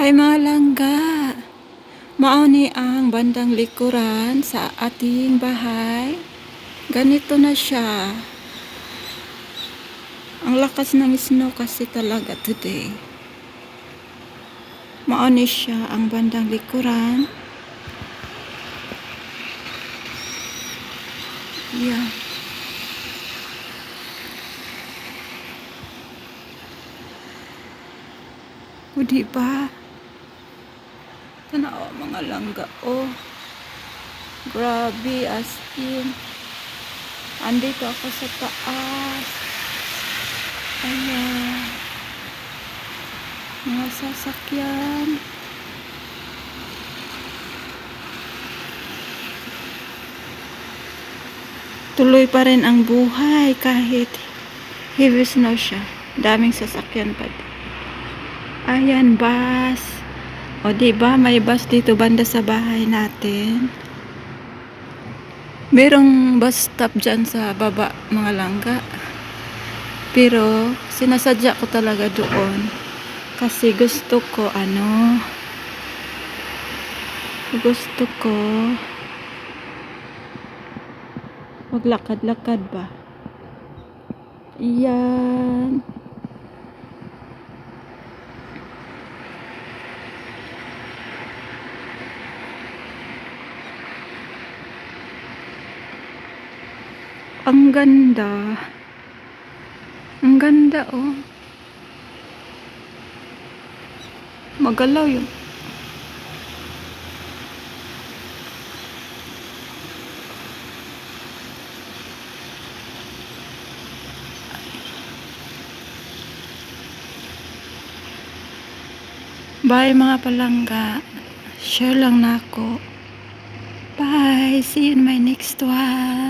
Ay mga langga, mao ni ang bandang likuran sa ating bahay. Ganito na siya. Ang lakas ng snow kasi talaga today. Mao ni siya ang bandang likuran. Yan. O diba? Tanaw mga langga, oh. Grabe as in. Andito ako sa taas. Ayan. Mga sasakyan. Tuloy pa rin ang buhay kahit heavy snow siya. Daming sasakyan pa. Ayan, bus. O diba, may bus dito banda sa bahay natin. Merong bus stop dyan sa baba, mga langga. Pero, sinasadya ko talaga doon. Kasi gusto ko, maglakad-lakad ba. Yan. Ang ganda. Ang ganda, oh. Magalaw yun. Bye mga palangga. Share lang na ako. Bye. See you in my next one.